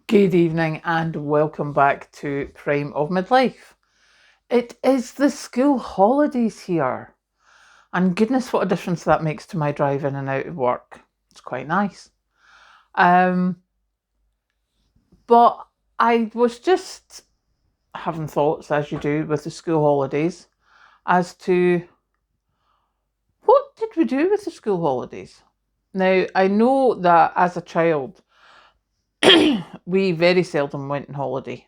Good evening and welcome back to Prime of Midlife. It is the school holidays here, and goodness, what a difference that makes to my drive in and out of work. It's quite nice. Um, but I was just having thoughts, as you do with the school holidays, as to what did we do with the school holidays? Now, I know that as a child, we very seldom went on holiday.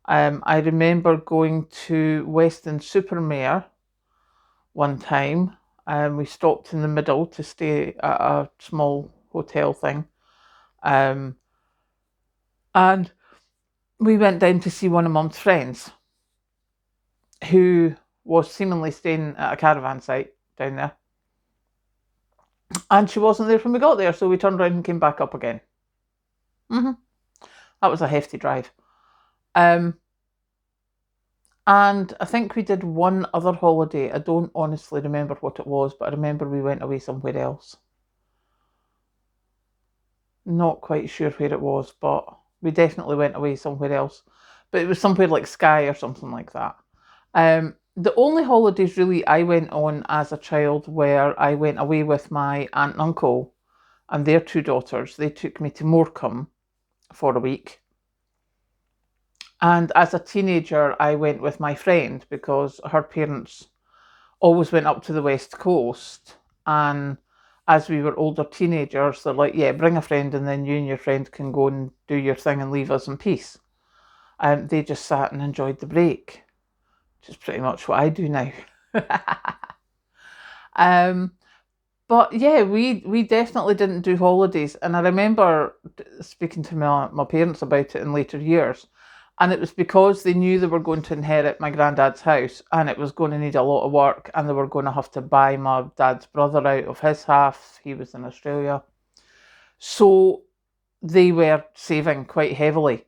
I remember going to Weston-super-Mare one time, and we stopped in the middle to stay at a small hotel thing. Um, and we went down to see one of Mum's friends who was seemingly staying at a caravan site down there. And she wasn't there when we got there, so we turned around and came back up again. hmm That was a hefty drive. Um, And I think we did one other holiday. I don't honestly remember what it was, but I remember we went away somewhere else. Not quite sure where it was, but we definitely went away somewhere else. But it was somewhere like Skye or something like that. The only holidays really I went on as a child were I went away with my aunt and uncle and their two daughters. They took me to Morecambe for a week. And as a teenager, I went with my friend because her parents always went up to the West Coast. And as we were older teenagers, they're like, yeah, bring a friend and then you and your friend can go and do your thing and leave us in peace. And they just sat and enjoyed the break, which is pretty much what I do now. um, but yeah, we definitely didn't do holidays. And I remember speaking to my parents about it in later years. And it was because they knew they were going to inherit my granddad's house and it was going to need a lot of work and they were going to have to buy my dad's brother out of his half. He was in Australia. So they were saving quite heavily.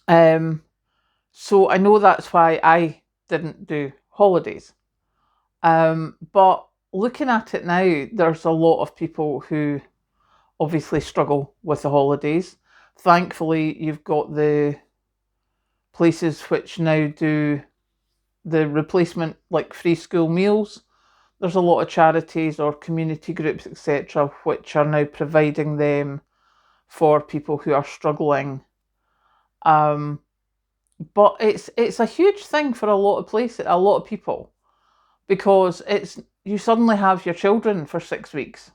So I know that's why I didn't do holidays. But looking at it now, there's a lot of people who obviously struggle with the holidays. Thankfully, you've got the places which now do the replacement, like free school meals. There's a lot of charities or community groups, etc., which are now providing them for people who are struggling. But it's a huge thing for a lot of places, a lot of people, because it's you suddenly have your children for 6 weeks.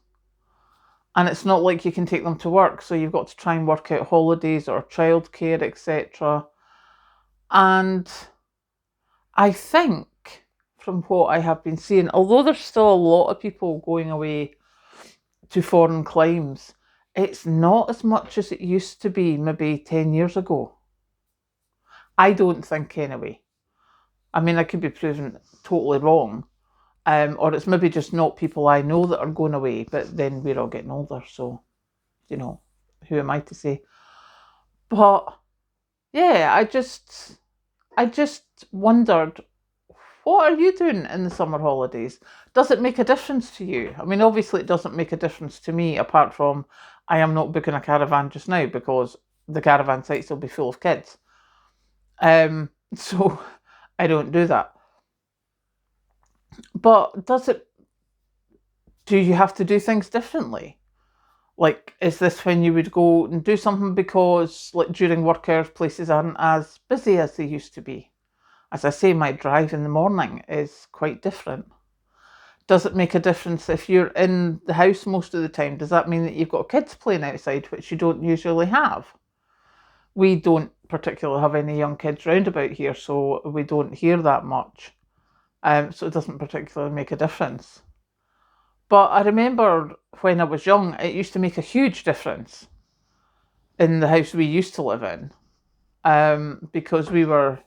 And it's not like you can take them to work, so you've got to try and work out holidays or childcare, etc. And I think, from what I have been seeing, although there's still a lot of people going away to foreign climes, it's not as much as it used to be maybe 10 years ago. I don't think, anyway. I mean, I could be proven totally wrong. Or it's maybe just not people I know that are going away, but then we're all getting older, so, who am I to say? But yeah, I just wondered, what are you doing in the summer holidays? Does it make a difference to you? I mean, obviously it doesn't make a difference to me, apart from I am not booking a caravan just now because the caravan sites will be full of kids. So I don't do that. But do you have to do things differently? Like, is this when you would go and do something because, like, during work hours, places aren't as busy as they used to be? As I say, my drive in the morning is quite different. Does it make a difference if you're in the house most of the time? Does that mean that you've got kids playing outside, which you don't usually have? We don't particularly have any young kids round about here, so we don't hear that much. So it doesn't particularly make a difference. But I remember when I was young, it used to make a huge difference in the house we used to live in, because we were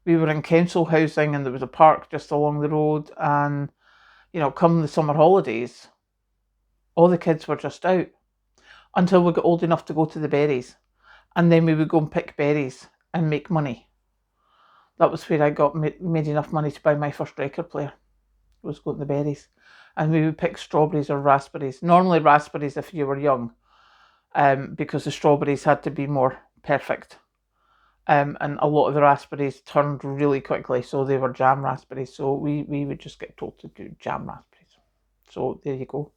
in council housing and there was a park just along the road, and come the summer holidays, all the kids were just out until we got old enough to go to the berries, and then we would go and pick berries and make money. That was where I made enough money to buy my first record player. Was going to the berries, and we would pick strawberries or raspberries. Normally raspberries if you were young, because the strawberries had to be more perfect. And a lot of the raspberries turned really quickly, so they were jam raspberries. So we would just get told to do jam raspberries. So there you go.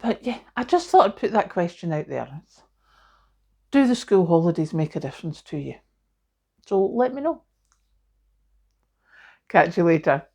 But yeah, I just thought I'd put that question out there. Do the school holidays make a difference to you? So let me know. Catch you later.